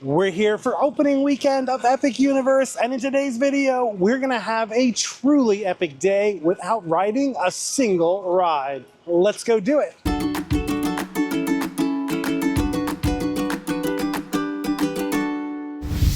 We're here for opening weekend of Epic Universe, and in today's video, we're gonna have a truly epic day without riding a single ride. Let's go do it.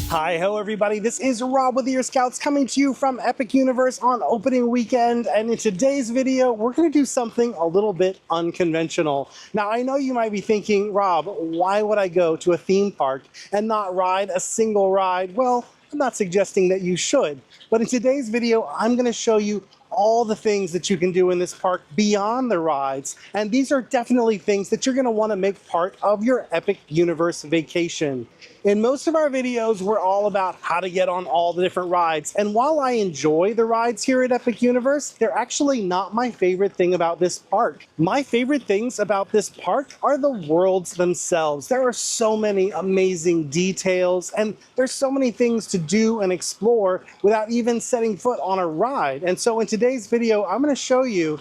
Hi-ho everybody, this is Rob with Ear Scouts coming to you from Epic Universe on opening weekend, and in today's video we're going to do something a little bit unconventional. Now I know you might be thinking, Rob, why would I go to a theme park and not ride a single ride? Well, I'm not suggesting that you should, but in today's video I'm going to show you all the things that you can do in this park beyond the rides, and these are definitely things that you're going to want to make part of your Epic Universe vacation. In most of our videos, we're all about how to get on all the different rides, and while I enjoy the rides here at Epic Universe, they're actually not my favorite thing about this park. My favorite things about this park are the worlds themselves. There are so many amazing details, and there's so many things to do and explore without even setting foot on a ride. And so in today's video, I'm going to show you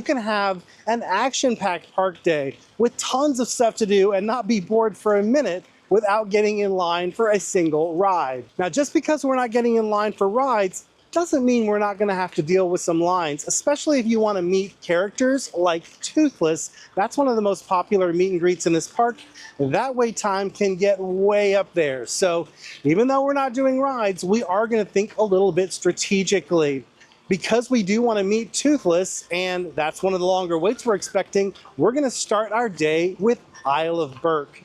can have an action-packed park day with tons of stuff to do and not be bored for a minute without getting in line for a single ride. Now, just because we're not getting in line for rides doesn't mean we're not going to have to deal with some lines, especially if you want to meet characters like Toothless. That's one of the most popular meet and greets in this park. That wait time can get way up there. So even though we're not doing rides, we are going to think a little bit strategically. Because we do want to meet Toothless, and that's one of the longer waits we're expecting, we're going to start our day with Isle of Berk.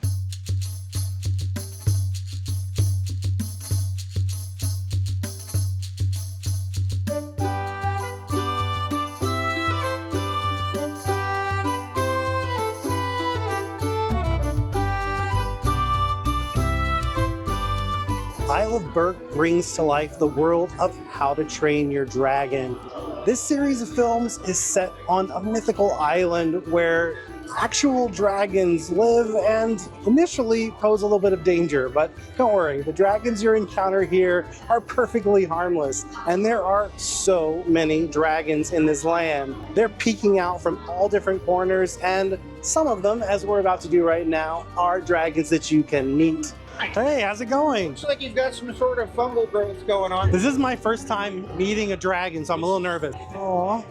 Isle of Berk brings to life the world of How to Train Your Dragon. This series of films is set on a mythical island where actual dragons live and initially pose a little bit of danger, but don't worry, the dragons you encounter here are perfectly harmless, and there are so many dragons in this land. They're peeking out from all different corners, and some of them, as we're about to do right now, are dragons that you can meet. Hey, how's it going? Looks like you've got some sort of fungal growth going on. This is my first time meeting a dragon, so I'm a little nervous. Aww.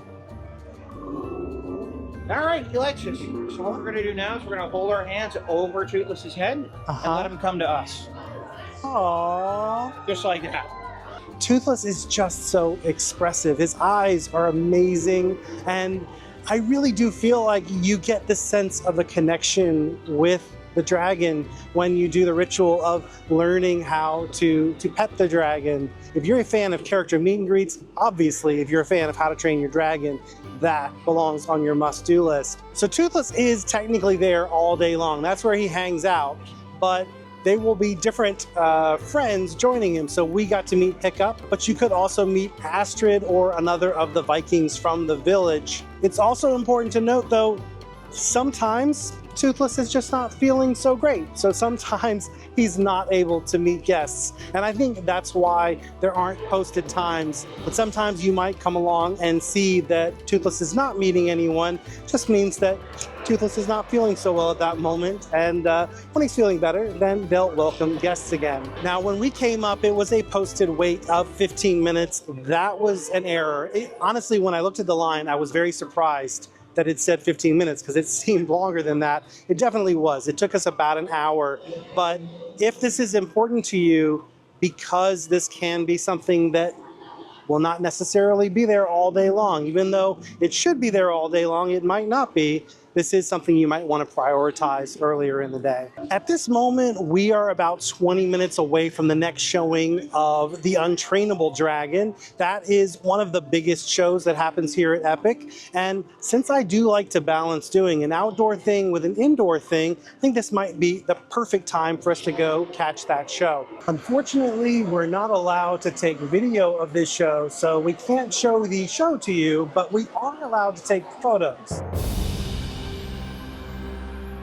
All right, he likes us. So what we're going to do now is we're going to hold our hands over Toothless's head and let him come to us. Aww. Just like that. Toothless is just so expressive. His eyes are amazing, and I really do feel like you get the sense of a connection with the dragon when you do the ritual of learning how to pet the dragon. If you're a fan of character meet and greets, obviously if you're a fan of How to Train Your Dragon, that belongs on your must-do list. So Toothless is technically there all day long. That's where he hangs out, but they will be different friends joining him. So we got to meet Hiccup, but you could also meet Astrid or another of the Vikings from the village. It's also important to note though, sometimes Toothless is just not feeling so great. So sometimes he's not able to meet guests. And I think that's why there aren't posted times. But sometimes you might come along and see that Toothless is not meeting anyone. Just means that Toothless is not feeling so well at that moment. And when he's feeling better, then they'll welcome guests again. Now, when we came up, it was a posted wait of 15 minutes. That was an error. Honestly, when I looked at the line, I was very surprised that it said 15 minutes because it seemed longer than that. It definitely was. It took us about an hour. But if this is important to you, because this can be something that will not necessarily be there all day long, even though it should be there all day long, it might not be. This is something you might want to prioritize earlier in the day. At this moment, we are about 20 minutes away from the next showing of The Untrainable Dragon. That is one of the biggest shows that happens here at Epic. And since I do like to balance doing an outdoor thing with an indoor thing, I think this might be the perfect time for us to go catch that show. Unfortunately, we're not allowed to take video of this show, so we can't show the show to you, but we are allowed to take photos.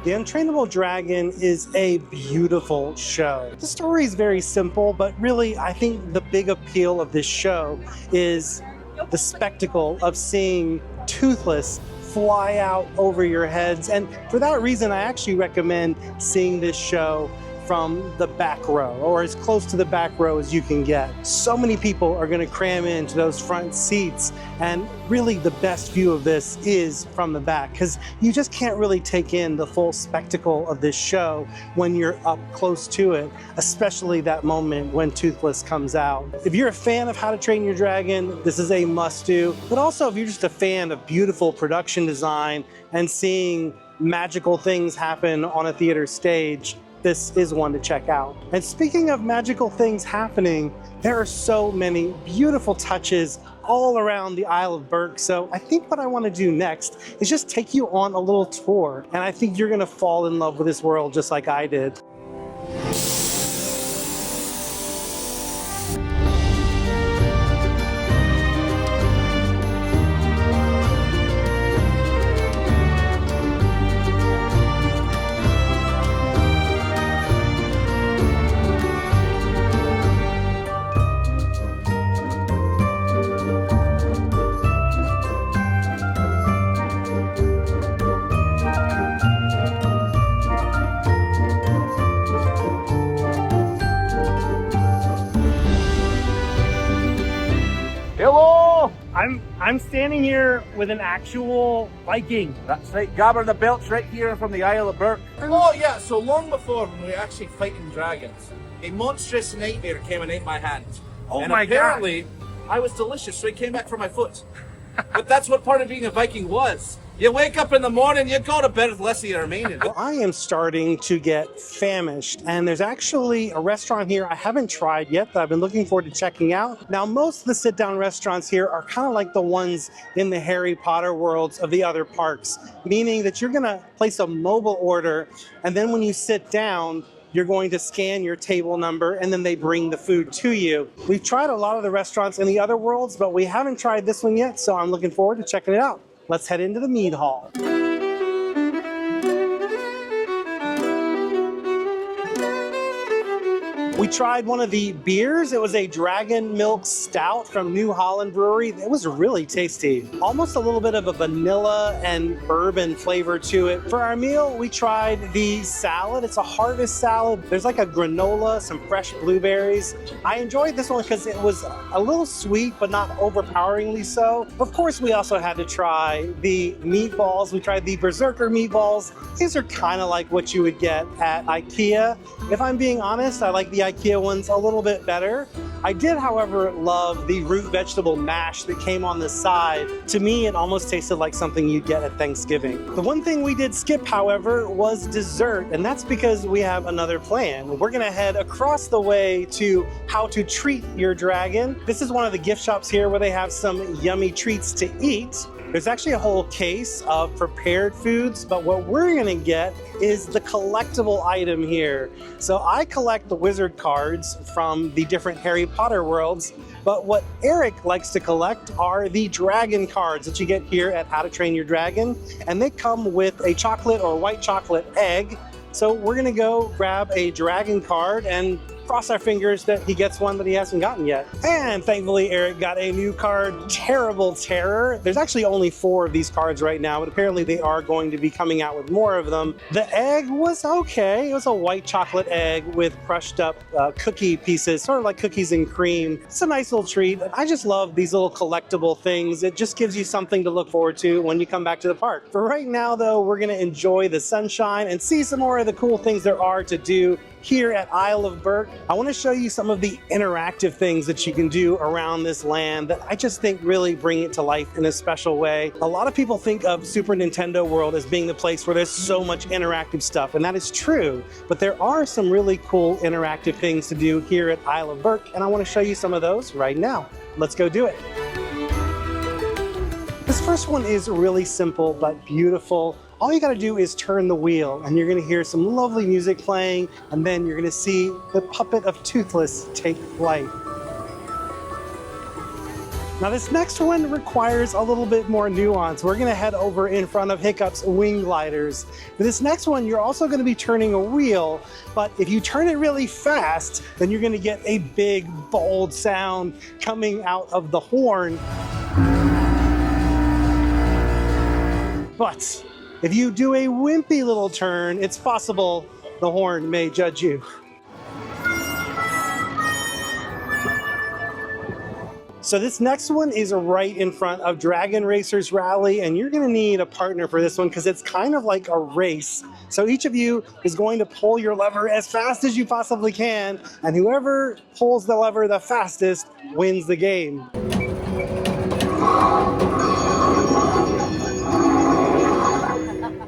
The Untrainable Dragon is a beautiful show. The story is very simple, but really I think the big appeal of this show is the spectacle of seeing Toothless fly out over your heads. And for that reason, I actually recommend seeing this show from the back row, or as close to the back row as you can get. So many people are going to cram into those front seats, and really the best view of this is from the back, because you just can't really take in the full spectacle of this show when you're up close to it, especially that moment when Toothless comes out. If you're a fan of How to Train Your Dragon, this is a must-do, but also if you're just a fan of beautiful production design and seeing magical things happen on a theater stage, this is one to check out. And speaking of magical things happening, there are so many beautiful touches all around the Isle of Berk. So I think what I want to do next is just take you on a little tour. And I think you're going to fall in love with this world just like I did. Hello! I'm standing here with an actual Viking. That's right, Gabber the Belt's right here from the Isle of Berk. Oh yeah, so long before when we were actually fighting dragons, a monstrous nightmare came and ate my hand. Oh and my apparently, I was delicious, so he came back for my foot. But that's what part of being a Viking was. You wake up in the morning, you go to bed with less of your remaining. Well, I am starting to get famished, and there's actually a restaurant here I haven't tried yet that I've been looking forward to checking out. Now, most of the sit-down restaurants here are kind of like the ones in the Harry Potter worlds of the other parks, meaning that you're gonna place a mobile order, and then when you sit down, you're going to scan your table number, and then they bring the food to you. We've tried a lot of the restaurants in the other worlds, but we haven't tried this one yet, so I'm looking forward to checking it out. Let's head into the mead hall. We tried one of the beers. It was a dragon milk stout from New Holland Brewery. It was really tasty. Almost a little bit of a vanilla and bourbon flavor to it. For our meal, we tried the salad. It's a harvest salad. There's like a granola, some fresh blueberries. I enjoyed this one because it was a little sweet, but not overpoweringly so. Of course, we also had to try the meatballs. We tried the Berserker meatballs. These are kind of like what you would get at IKEA. If I'm being honest, I like the IKEA ones a little bit better. I did, however, love the root vegetable mash that came on the side. To me, it almost tasted like something you'd get at Thanksgiving. The one thing we did skip, however, was dessert, and that's because we have another plan. We're gonna head across the way to How to Treat Your Dragon. This is one of the gift shops here where they have some yummy treats to eat. There's actually a whole case of prepared foods, but what we're gonna get is the collectible item here. So I collect the wizard cards from the different Harry Potter worlds, but what Eric likes to collect are the dragon cards that you get here at How to Train Your Dragon, and they come with a chocolate or white chocolate egg. So we're gonna go grab a dragon card and cross our fingers that he gets one that he hasn't gotten yet. And thankfully, Eric got a new card, Terrible Terror. There's actually only 4 of these cards right now, but apparently they are going to be coming out with more of them. The egg was okay. It was a white chocolate egg with crushed up cookie pieces, sort of like cookies and cream. It's a nice little treat. I just love these little collectible things. It just gives you something to look forward to when you come back to the park. For right now, though, we're gonna enjoy the sunshine and see some more of the cool things there are to do here at Isle of Berk. I want to show you some of the interactive things that you can do around this land that I just think really bring it to life in a special way. A lot of people think of Super Nintendo World as being the place where there's so much interactive stuff, and that is true, but there are some really cool interactive things to do here at Isle of Berk, and I want to show you some of those right now. Let's go do it. This first one is really simple but beautiful. All you gotta do is turn the wheel and you're gonna hear some lovely music playing, and then you're gonna see the puppet of Toothless take flight. Now this next one requires a little bit more nuance. We're gonna head over in front of Hiccup's wing gliders. For this next one, you're also gonna be turning a wheel, but if you turn it really fast, then you're gonna get a big, bold sound coming out of the horn. But if you do a wimpy little turn, it's possible the horn may judge you. So this next one is right in front of Dragon Racers Rally, and you're gonna need a partner for this one because it's kind of like a race. So each of you is going to pull your lever as fast as you possibly can, and whoever pulls the lever the fastest wins the game.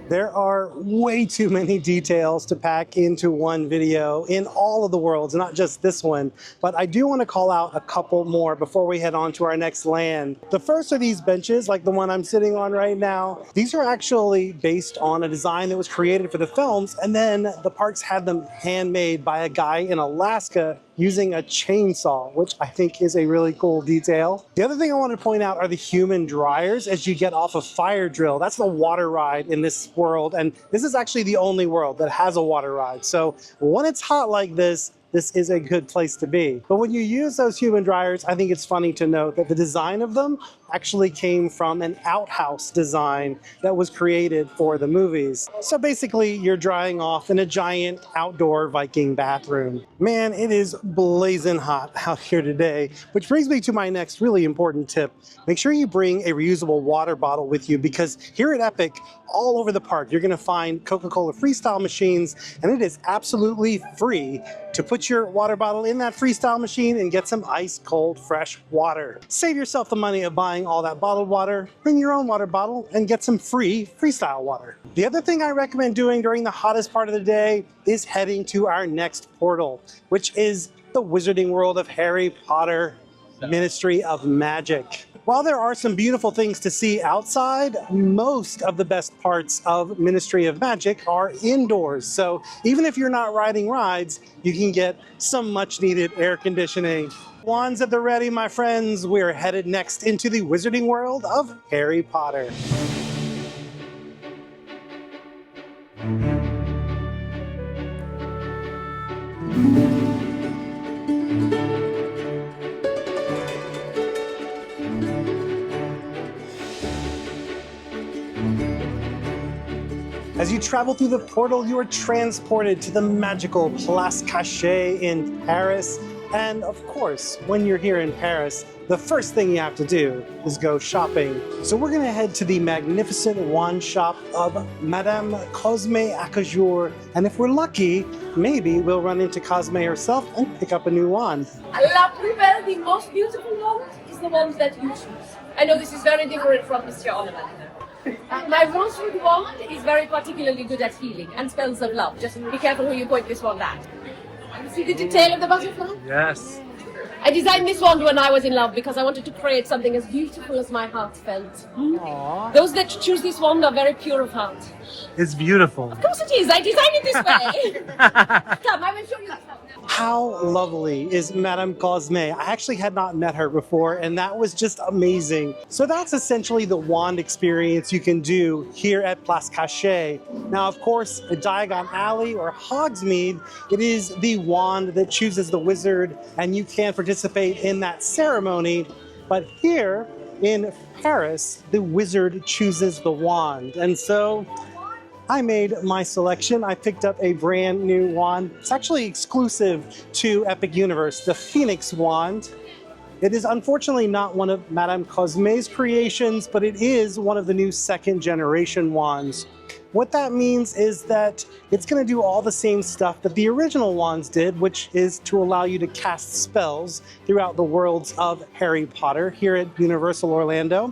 There are way too many details to pack into one video in all of the worlds, not just this one, but I do want to call out a couple more before we head on to our next land. The first are these benches, like the one I'm sitting on right now. These are actually based on a design that was created for the films, and then the parks had them handmade by a guy in Alaska using a chainsaw, which I think is a really cool detail. The other thing I want to point out are the human dryers as you get off of Fire Drill. That's the water ride in this world, and this is actually the only world that has a water ride. So when it's hot like this is a good place to be. But when you use those human dryers, I think it's funny to note that the design of them actually came from an outhouse design that was created for the movies. So basically, you're drying off in a giant outdoor Viking bathroom. Man, it is blazing hot out here today, which brings me to my next really important tip. Make sure you bring a reusable water bottle with you because here at Epic, all over the park, you're gonna find Coca-Cola Freestyle machines, and it is absolutely free to put your water bottle in that Freestyle machine and get some ice cold fresh water. Save yourself the money of buying all that bottled water, bring your own water bottle and get some free Freestyle water. The other thing I recommend doing during the hottest part of the day is heading to our next portal, which is the Wizarding World of Harry Potter, Ministry of Magic. While there are some beautiful things to see outside, most of the best parts of Ministry of Magic are indoors. So even if you're not riding rides, you can get some much needed air conditioning. Wands at the ready, my friends. We're headed next into the Wizarding World of Harry Potter. As you travel through the portal, you are transported to the magical Place Cachet in Paris. And of course, when you're here in Paris, the first thing you have to do is go shopping. So we're gonna head to the magnificent wand shop of Madame Cosme Acajou. And if we're lucky, maybe we'll run into Cosme herself and pick up a new wand. La plus belle, the most beautiful wand is the ones that you choose. I know this is very different from Mr. Oliver. My rosewood wand is very particularly good at healing and spells of love. Just be careful who you point this wand at. You see the detail of the butterfly? Yes. I designed this wand when I was in love because I wanted to create something as beautiful as my heart felt. Aww. Those that choose this wand are very pure of heart. It's beautiful. Of course it is. I designed it this way. Come, I will show you that. How lovely is Madame Cosme? I actually had not met her before, and that was just amazing. So that's essentially the wand experience you can do here at Place Cachet. Now, of course, at Diagon Alley or Hogsmeade, it is the wand that chooses the wizard, and you can participate in that ceremony. But here in Paris, the wizard chooses the wand. And so I made my selection. I picked up a brand new wand. It's actually exclusive to Epic Universe, the Phoenix wand. It is unfortunately not one of Madame Cosme's creations, but it is one of the new second generation wands. What that means is that it's going to do all the same stuff that the original wands did, which is to allow you to cast spells throughout the worlds of Harry Potter here at Universal Orlando.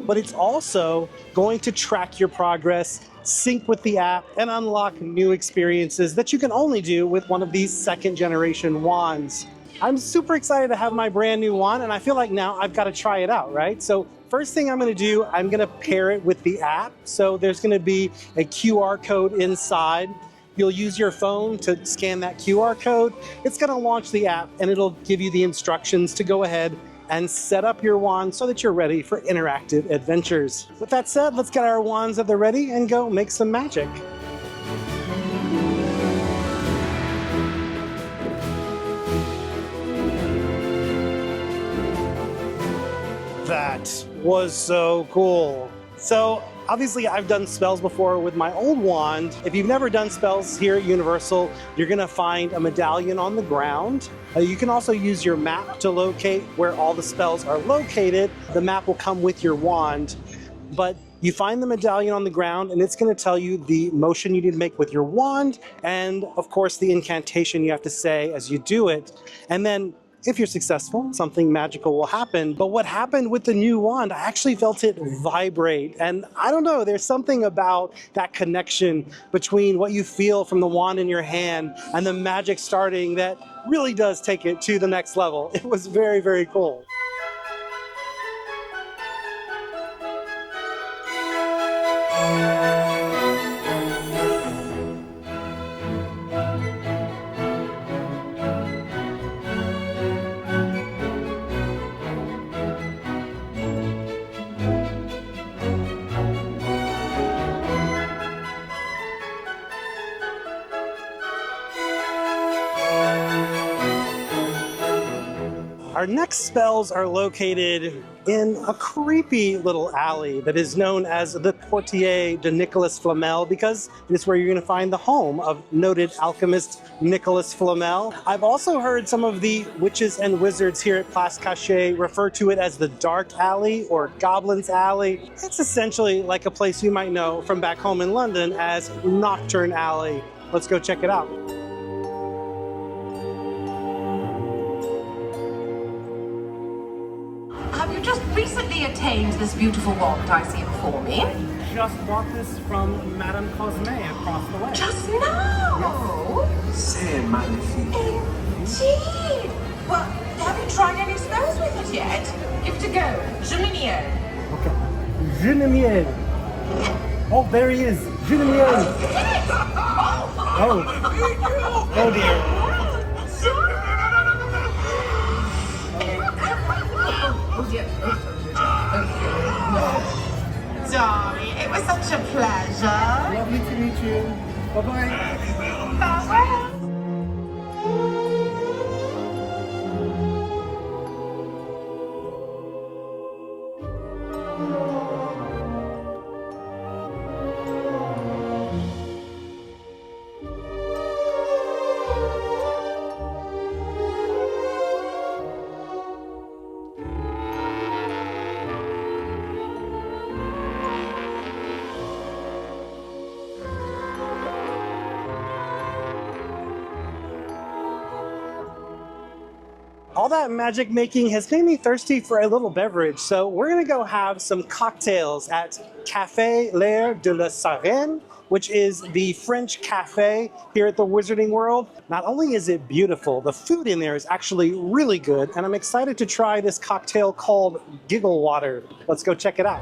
But it's also going to track your progress, sync with the app, and unlock new experiences that you can only do with one of these second generation wands. I'm super excited to have my brand new wand, and I feel like now I've got to try it out, right? So first thing I'm going to do, I'm going to pair it with the app. So there's going to be a QR code inside. You'll use your phone to scan that QR code. It's going to launch the app, and it'll give you the instructions to go ahead and set up your wand so that you're ready for interactive adventures. With that said, let's get our wands at the ready and go make some magic. That was so cool. So Obviously, I've done spells before with my old wand. If you've never done spells here at Universal, you're gonna find a medallion on the ground. You can also use your map to locate where all the spells are located. The map will come with your wand, but you find the medallion on the ground and it's gonna tell you the motion you need to make with your wand and of course the incantation you have to say as you do it. And then if you're successful, something magical will happen. But what happened with the new wand, I actually felt it vibrate. And I don't know, there's something about that connection between what you feel from the wand in your hand and the magic starting that really does take it to the next level. It was very, very cool. Our next spells are located in a creepy little alley that is known as the Portier de Nicolas Flamel because it is where you're going to find the home of noted alchemist Nicolas Flamel. I've also heard some of the witches and wizards here at Place Cachet refer to it as the Dark Alley or Goblin's Alley. It's essentially like a place you might know from back home in London as Nocturne Alley. Let's go check it out. Have you just recently attained this beautiful wand I see before me? Just bought this from Madame Cosme across the way. Just now? C'est magnifique. Indeed. Well, have you tried any spells with it yet? Give it a go. Juminio. Okay. Je ne miel. Oh, there he is. Je ne miel. Yes! Oh. Oh dear. Oh dear. Darling, it was such a pleasure. Lovely to meet you. Bye-bye. Farewell. All that magic making has made me thirsty for a little beverage, so we're gonna go have some cocktails at Café L'Air de la Sarenne, which is the French cafe here at the Wizarding World. Not only is it beautiful, the food in there is actually really good, and I'm excited to try this cocktail called Giggle Water. Let's go check it out.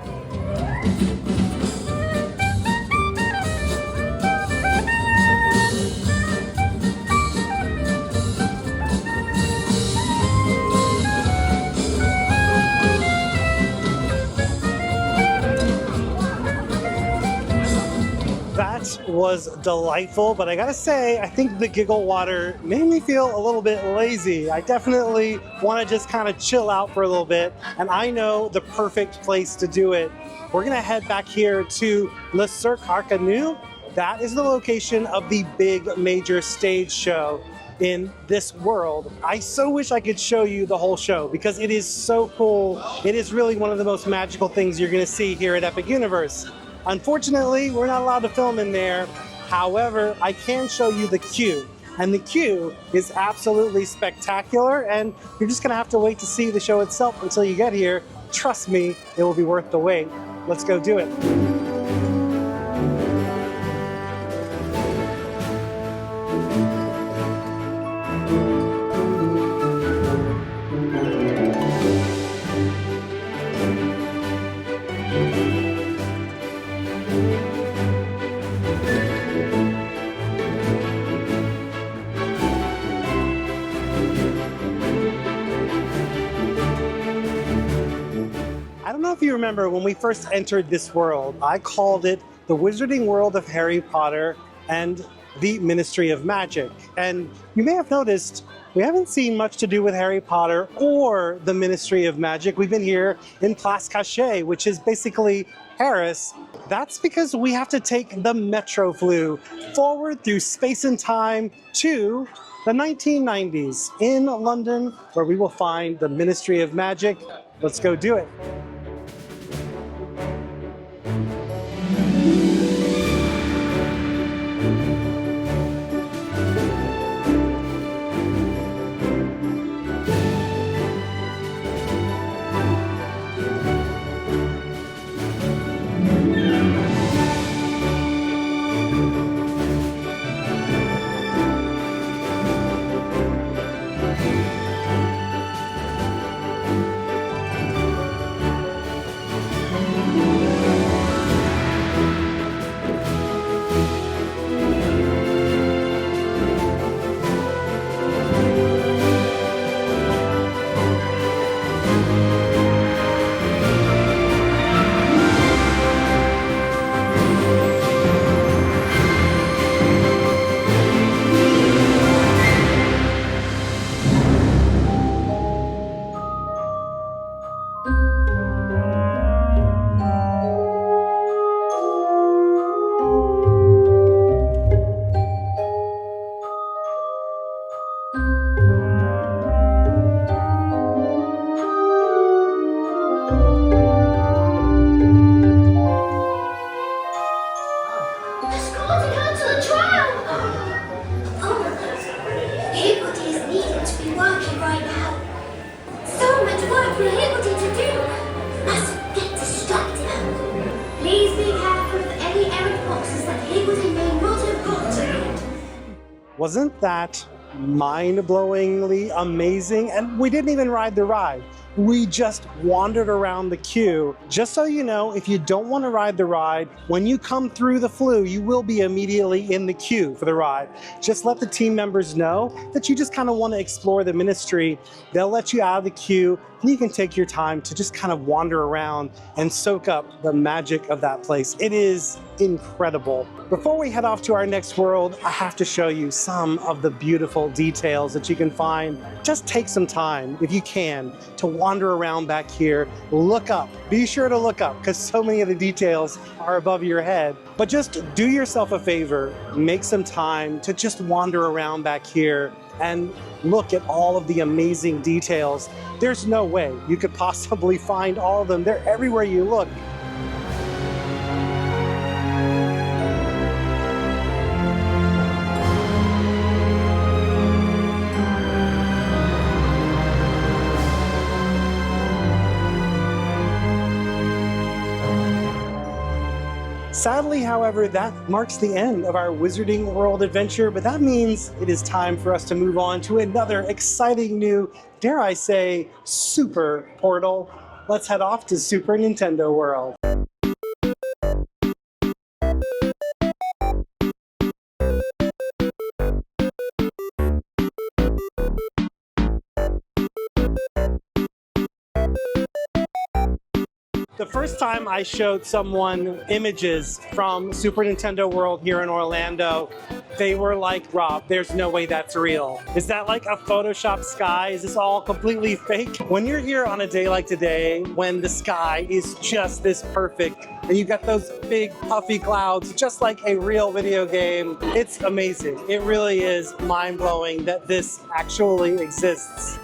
That was delightful, but I gotta say, I think the Giggle Water made me feel a little bit lazy. I definitely want to just kind of chill out for a little bit, and I know the perfect place to do it. We're gonna head back here to Le Cirque Arcanu. That is the location of the big major stage show in this world. I so wish I could show you the whole show because it is so cool. It is really one of the most magical things you're gonna see here at Epic Universe. Unfortunately, we're not allowed to film in there. However, I can show you the queue. And the queue is absolutely spectacular, and you're just gonna have to wait to see the show itself until you get here. Trust me, it will be worth the wait. Let's go do it. I don't know if you remember when we first entered this world, I called it the Wizarding World of Harry Potter and the Ministry of Magic. And you may have noticed we haven't seen much to do with Harry Potter or the Ministry of Magic. We've been here in Place Cachet, which is basically Paris, that's because we have to take the Metro flu forward through space and time to the 1990s in London, where we will find the Ministry of Magic. Let's go do it. Wasn't that mind-blowingly amazing? And we didn't even ride the ride. We just wandered around the queue. Just so you know, if you don't want to ride the ride, when you come through the flu, you will be immediately in the queue for the ride. Just let the team members know that you just kind of want to explore the ministry. They'll let you out of the queue, and you can take your time to just kind of wander around and soak up the magic of that place. It is incredible. Before we head off to our next world, I have to show you some of the beautiful details that you can find. Just take some time, if you can, to wander around back here. Look up. Be sure to look up, because so many of the details are above your head. But just do yourself a favor, make some time to just wander around back here and look at all of the amazing details. There's no way you could possibly find all of them. They're everywhere you look. Sadly, however, that marks the end of our Wizarding World adventure, but that means it is time for us to move on to another exciting new, dare I say, super portal. Let's head off to Super Nintendo World. The first time I showed someone images from Super Nintendo World here in Orlando, they were like, Rob, there's no way that's real. Is that like a Photoshop sky? Is this all completely fake? When you're here on a day like today, when the sky is just this perfect, and you've got those big puffy clouds, just like a real video game, it's amazing. It really is mind-blowing that this actually exists.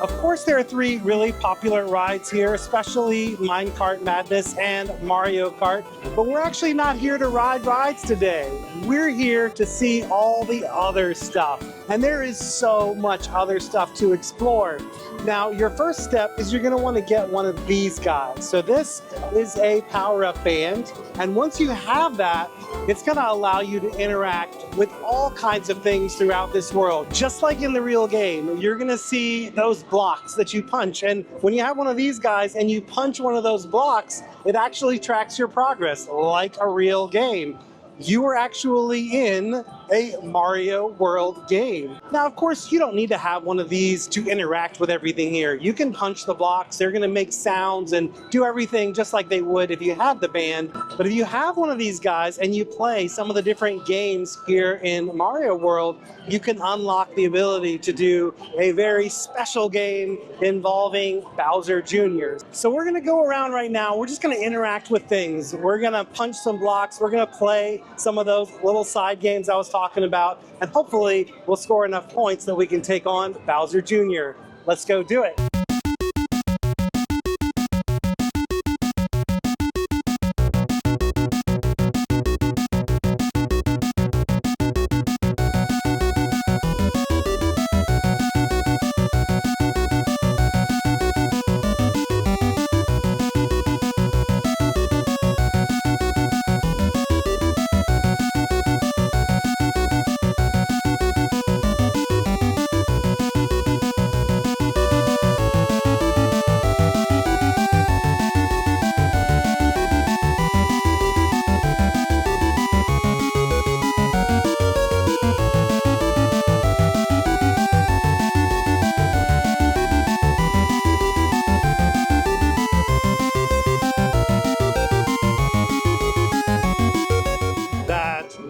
Of course, there are three really popular rides here, especially Minecart Madness and Mario Kart, but we're actually not here to ride rides today. We're here to see all the other stuff, and there is so much other stuff to explore. Now, your first step is you're going to want to get one of these guys. So this is a power-up band, and once you have that, it's going to allow you to interact with all kinds of things throughout this world. Just like in the real game, you're going to see those blocks that you punch, and when you have one of these guys and you punch one of those blocks, it actually tracks your progress like a real game. you are actually in a Mario World game. Now, of course, you don't need to have one of these to interact with everything here. You can punch the blocks, they're gonna make sounds and do everything just like they would if you had the band. But if you have one of these guys and you play some of the different games here in Mario World, you can unlock the ability to do a very special game involving Bowser Jr. So we're gonna go around right now, we're just gonna interact with things. We're gonna punch some blocks, we're gonna play some of those little side games I was talking about, and hopefully we'll score enough points that we can take on Bowser Jr. Let's go do it.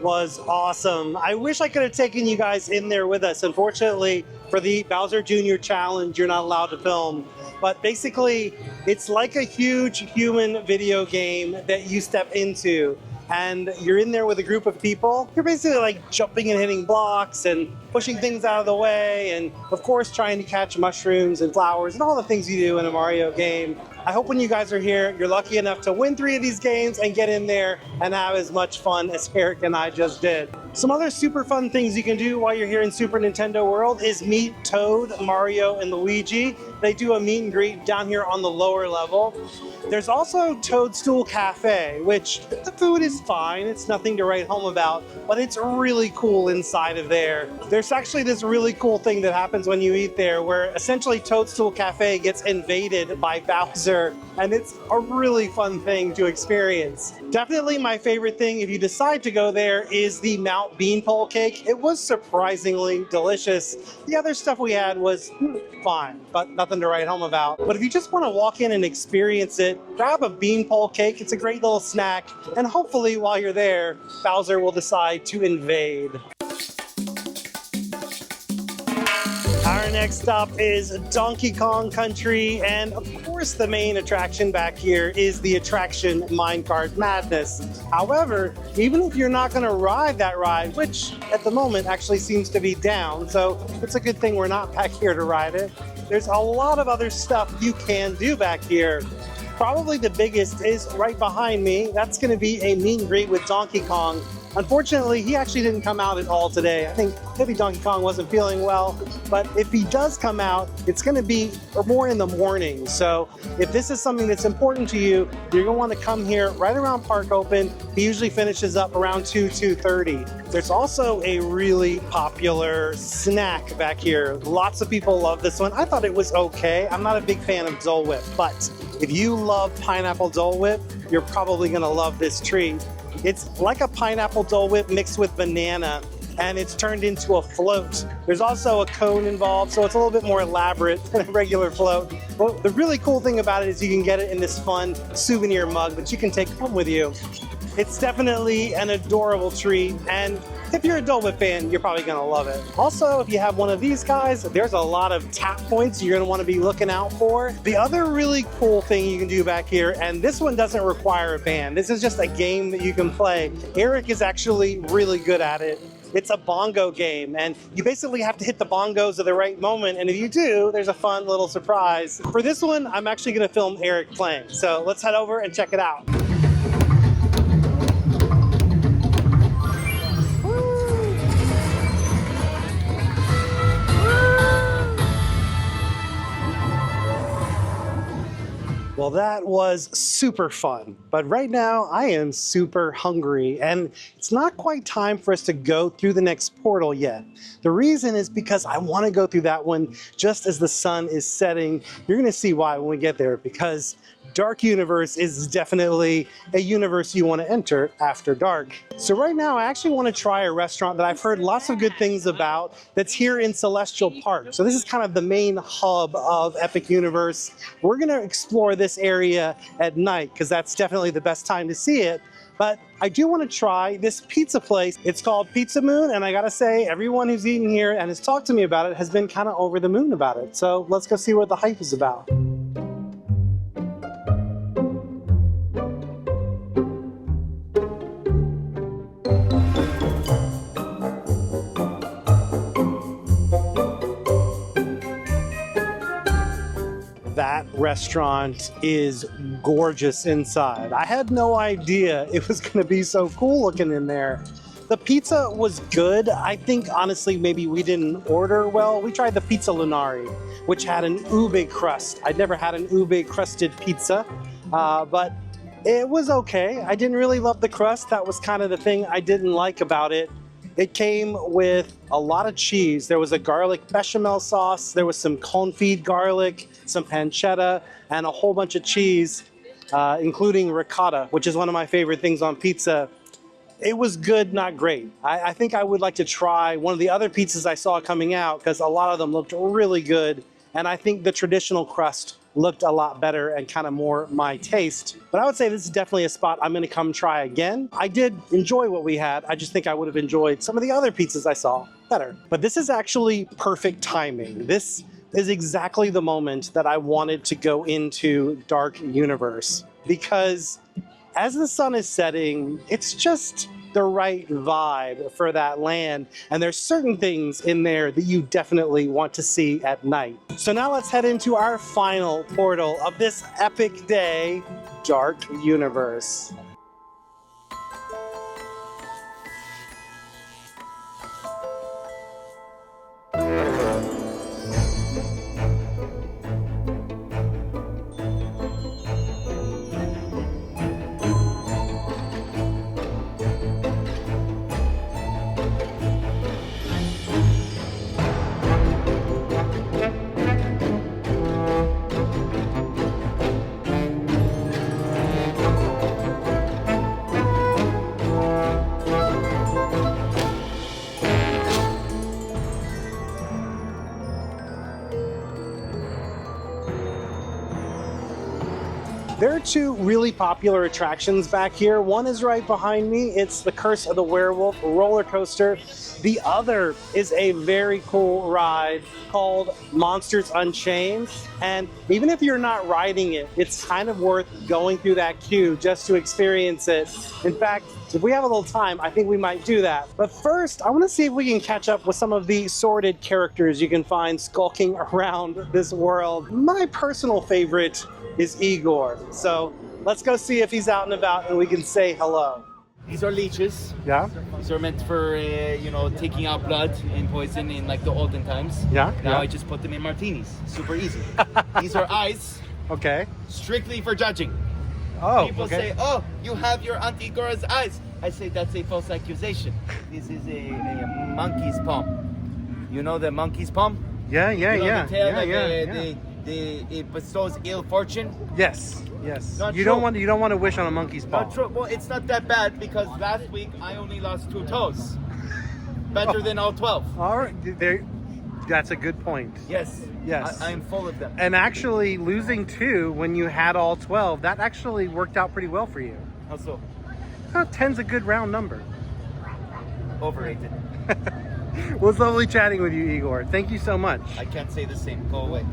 Was awesome. I wish I could have taken you guys in there with us. Unfortunately, for the Bowser Jr. challenge, you're not allowed to film. But basically, it's like a huge human video game that you step into. And you're in there with a group of people. You're basically like jumping and hitting blocks and pushing things out of the way, and of course trying to catch mushrooms and flowers and all the things you do in a Mario game. I hope when you guys are here, you're lucky enough to win 3 of these games and get in there and have as much fun as Eric and I just did. Some other super fun things you can do while you're here in Super Nintendo World is meet Toad, Mario, and Luigi. They do a meet and greet down here on the lower level. There's also Toadstool Cafe, which the food is fine, it's nothing to write home about, but it's really cool inside of there. There's actually this really cool thing that happens when you eat there where essentially Toadstool Cafe gets invaded by Bowser, and it's a really fun thing to experience. Definitely my favorite thing if you decide to go there is the Mount Beanpole cake. It was surprisingly delicious. The other stuff we had was fine, but nothing to write home about. But if you just want to walk in and experience it, grab a beanpole cake. It's a great little snack, and hopefully while you're there, Bowser will decide to invade. Our next stop is Donkey Kong Country, and of course the main attraction back here is the attraction Minecart Madness. However, even if you're not going to ride that ride, which at the moment actually seems to be down, so it's a good thing we're not back here to ride it, there's a lot of other stuff you can do back here. Probably the biggest is right behind me. That's going to be a meet and greet with Donkey Kong. Unfortunately, he actually didn't come out at all today. I think maybe Donkey Kong wasn't feeling well, but if he does come out, it's going to be more in the morning. So if this is something that's important to you, you're going to want to come here right around park open. He usually finishes up around 2:30. There's also a really popular snack back here. Lots of people love this one. I thought it was okay. I'm not a big fan of Dole Whip, but if you love pineapple Dole Whip, you're probably going to love this treat. It's like a pineapple Dole Whip mixed with banana, and it's turned into a float. There's also a cone involved, so it's a little bit more elaborate than a regular float. Well, the really cool thing about it is you can get it in this fun souvenir mug that you can take home with you. It's definitely an adorable treat, and if you're a Dole Whip fan, you're probably gonna love it. Also, if you have one of these guys, there's a lot of tap points you're gonna wanna be looking out for. The other really cool thing you can do back here, and this one doesn't require a band, this is just a game that you can play. Eric is actually really good at it. It's a bongo game, and you basically have to hit the bongos at the right moment, and if you do, there's a fun little surprise. For this one, I'm actually gonna film Eric playing, so let's head over and check it out. Well, that was super fun, but right now I am super hungry, and it's not quite time for us to go through the next portal yet. The reason is because I want to go through that one just as the sun is setting. You're going to see why when we get there, because Dark Universe is definitely a universe you want to enter after dark. So right now, I actually want to try a restaurant that I've heard lots of good things about that's here in Celestial Park. So this is kind of the main hub of Epic Universe. We're going to explore this area at night because that's definitely the best time to see it. But I do want to try this pizza place. It's called Pizza Moon, and I gotta say, everyone who's eaten here and has talked to me about it has been kind of over the moon about it. So let's go see what the hype is about. That restaurant is gorgeous inside. I had no idea it was going to be so cool looking in there. The pizza was good. I think honestly maybe we didn't order well. We tried the pizza lunari, which had an ube crust. I'd never had an ube crusted pizza, but it was okay. I didn't really love the crust. That was kind of the thing I didn't like about it. It came with a lot of cheese. There was a garlic bechamel sauce. There was some confit garlic, some pancetta, and a whole bunch of cheese, including ricotta, which is one of my favorite things on pizza. It was good, not great. I think I would like to try one of the other pizzas I saw coming out because a lot of them looked really good. And I think the traditional crust looked a lot better and kind of more my taste. But I would say this is definitely a spot I'm going to come try again. I did enjoy what we had. I just think I would have enjoyed some of the other pizzas I saw better. But this is actually perfect timing. This is exactly the moment that I wanted to go into Dark Universe, because as the sun is setting, it's just the right vibe for that land. And there's certain things in there that you definitely want to see at night. So now let's head into our final portal of this epic day, Dark Universe. There are two really popular attractions back here. One is right behind me. It's the Curse of the Werewolf roller coaster. The other is a very cool ride called Monsters Unchained. And even if you're not riding it, it's kind of worth going through that queue just to experience it. In fact, if we have a little time, I think we might do that. But first, I want to see if we can catch up with some of the sordid characters you can find skulking around this world. My personal favorite is Igor. So let's go see if he's out and about and we can say hello. These are leeches. Yeah? These are meant for, taking out blood and poison in like the olden times. Yeah? Now Yeah. I just put them in martinis. Super easy. These are eyes, Okay. strictly for judging. Oh, People okay. say, oh, you have your Auntie Igor's eyes. I say that's a false accusation. This is a monkey's palm. You know the monkey's palm? Yeah, yeah, You know yeah. the tail, yeah, like yeah, yeah. it bestows ill fortune. Yes, yes. Not You true. don't want to wish on a monkey's paw. Not true. Well, it's not that bad because last week I only lost 2 toes. Better than all 12. All right, there. That's a good point. Yes. Yes. I am full of them. And actually, losing 2 when you had all 12, that actually worked out pretty well for you. How so? 10's a good round number. Overrated. Well, it's lovely chatting with you, Igor. Thank you so much. I can't say the same. Go away.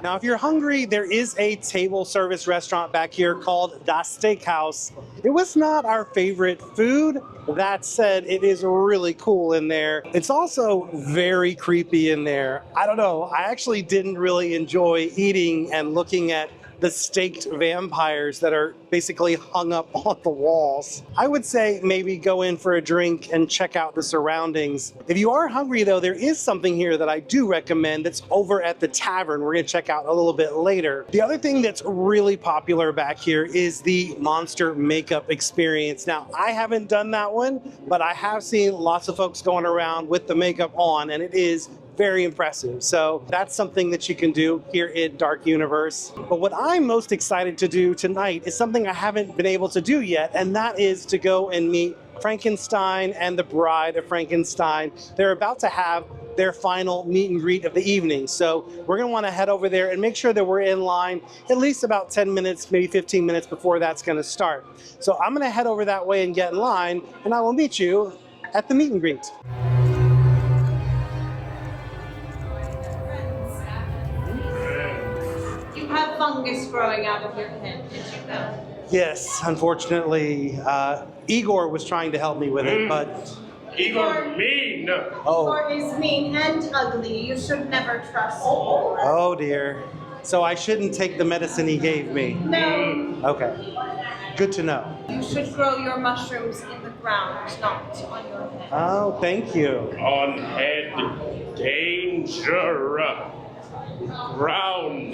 Now, if you're hungry, there is a table service restaurant back here called Das Steakhouse. It was not our favorite food. That said, it is really cool in there. It's also very creepy in there. I don't know. I actually didn't really enjoy eating and looking at the staked vampires that are basically hung up on the walls. I would say maybe go in for a drink and check out the surroundings. If you are hungry though, there is something here that I do recommend that's over at the tavern. We're gonna check out a little bit later. The other thing that's really popular back here is the monster makeup experience. Now, I haven't done that one, but I have seen lots of folks going around with the makeup on, and it is very impressive. So that's something that you can do here in Dark Universe. But what I'm most excited to do tonight is something I haven't been able to do yet, and that is to go and meet Frankenstein and the Bride of Frankenstein. They're about to have their final meet and greet of the evening. So we're gonna wanna head over there and make sure that we're in line at least about 10 minutes, maybe 15 minutes before that's gonna start. So I'm gonna head over that way and get in line, and I will meet you at the meet and greet. You have fungus growing out of your head, did you know? Yes, unfortunately, Igor was trying to help me with it, but Igor, mean. Igor is mean and ugly. You should never trust Igor. oh dear. So I shouldn't take the medicine he gave me. No, Okay, good to know. you should grow your mushrooms in the ground, not on your head. Oh, thank you. On head, danger. Ground,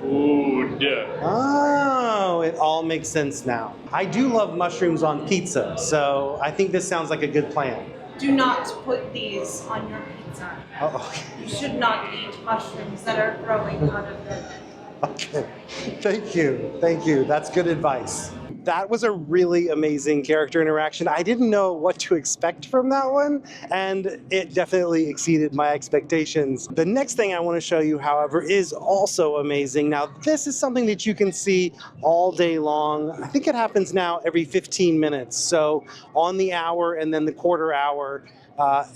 food. Oh, it all makes sense now. I do love mushrooms on pizza, so I think this sounds like a good plan. Do not put these on your pizza. Oh, You should not eat mushrooms that are growing out of your head. okay. Thank you. Thank you. That's good advice. That was a really amazing character interaction. I didn't know what to expect from that one, and it definitely exceeded my expectations. The next thing I want to show you, however, is also amazing. Now, this is something that you can see all day long. I think it happens now every 15 minutes, so on the hour and then the quarter hour.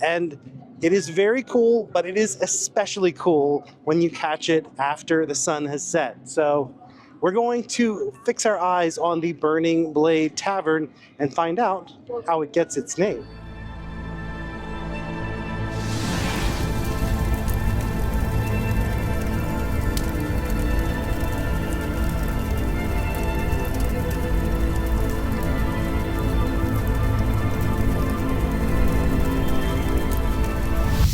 And it is very cool, but it is especially cool when you catch it after the sun has set. So we're going to fix our eyes on the Burning Blade Tavern and find out how it gets its name.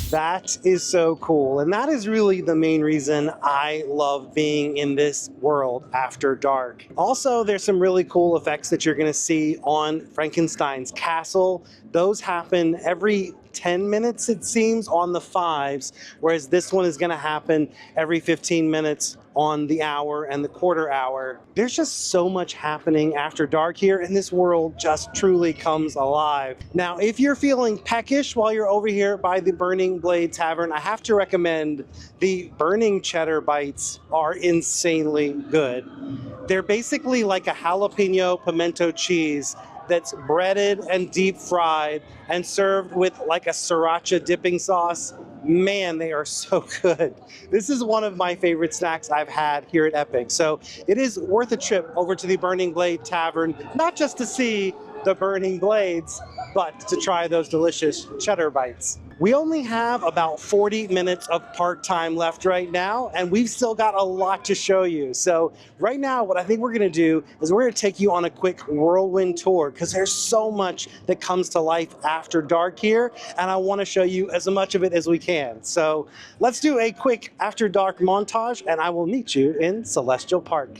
That is so cool. And that is really the main reason I love being in this world after dark. Also, there's some really cool effects that you're going to see on Frankenstein's castle. Those happen every 10 minutes, it seems, on the fives, whereas this one is going to happen every 15 minutes on the hour and the quarter hour. There's just so much happening after dark here, and this world just truly comes alive. Now, if you're feeling peckish while you're over here by the Burning Blade Tavern, I have to recommend the Burning Cheddar Bites are insanely good. They're basically like a jalapeno pimento cheese that's breaded and deep fried and served with like a sriracha dipping sauce. Man, they are so good. This is one of my favorite snacks I've had here at Epic. So it is worth a trip over to the Burning Blade Tavern, not just to see the burning blades, but to try those delicious cheddar bites. We only have about 40 minutes of park time left right now, and we've still got a lot to show you. So right now, what I think we're gonna do is we're gonna take you on a quick whirlwind tour, because there's so much that comes to life after dark here, and I wanna show you as much of it as we can. So let's do a quick after dark montage, and I will meet you in Celestial Park.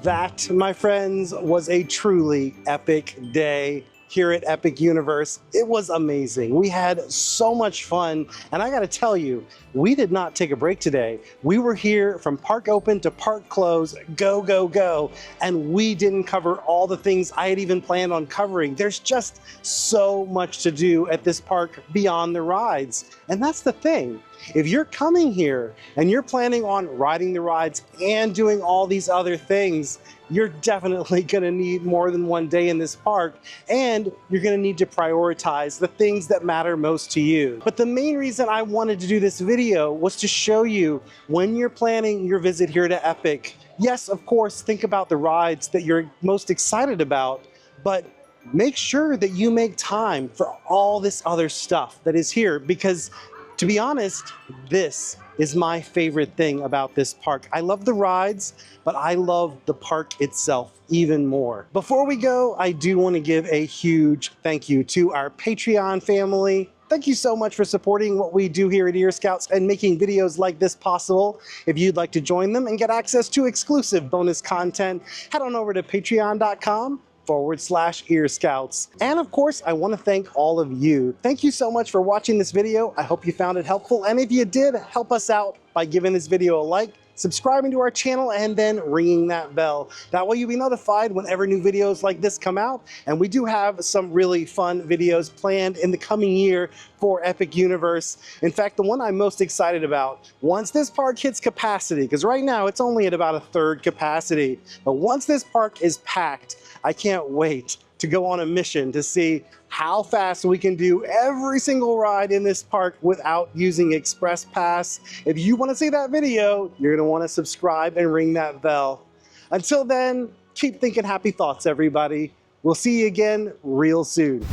That, my friends, was a truly epic day here at Epic Universe. It was amazing. We had so much fun, and I gotta tell you, we did not take a break today. We were here from park open to park close, go, go, go, and we didn't cover all the things I had even planned on covering. There's just so much to do at this park beyond the rides, and that's the thing. If you're coming here and you're planning on riding the rides and doing all these other things, you're definitely gonna need more than one day in this park, and you're gonna need to prioritize the things that matter most to you. But the main reason I wanted to do this video was to show you when you're planning your visit here to Epic. Yes, of course, think about the rides that you're most excited about, but make sure that you make time for all this other stuff that is here, because to be honest, this is my favorite thing about this park. I love the rides, but I love the park itself even more. Before we go, I do want to give a huge thank you to our Patreon family. Thank you so much for supporting what we do here at Ear Scouts and making videos like this possible. If you'd like to join them and get access to exclusive bonus content, head on over to patreon.com/Ear Scouts. And of course, I want to thank all of you. Thank you so much for watching this video. I hope you found it helpful. And if you did, help us out by giving this video a like, subscribing to our channel, and then ringing that bell. That way you'll be notified whenever new videos like this come out. And we do have some really fun videos planned in the coming year for Epic Universe. In fact, the one I'm most excited about, once this park hits capacity, because right now it's only at about 1/3 capacity, but once this park is packed, I can't wait to go on a mission to see how fast we can do every single ride in this park without using Express Pass. If you want to see that video, you're going to want to subscribe and ring that bell. Until then, keep thinking happy thoughts, everybody. We'll see you again real soon.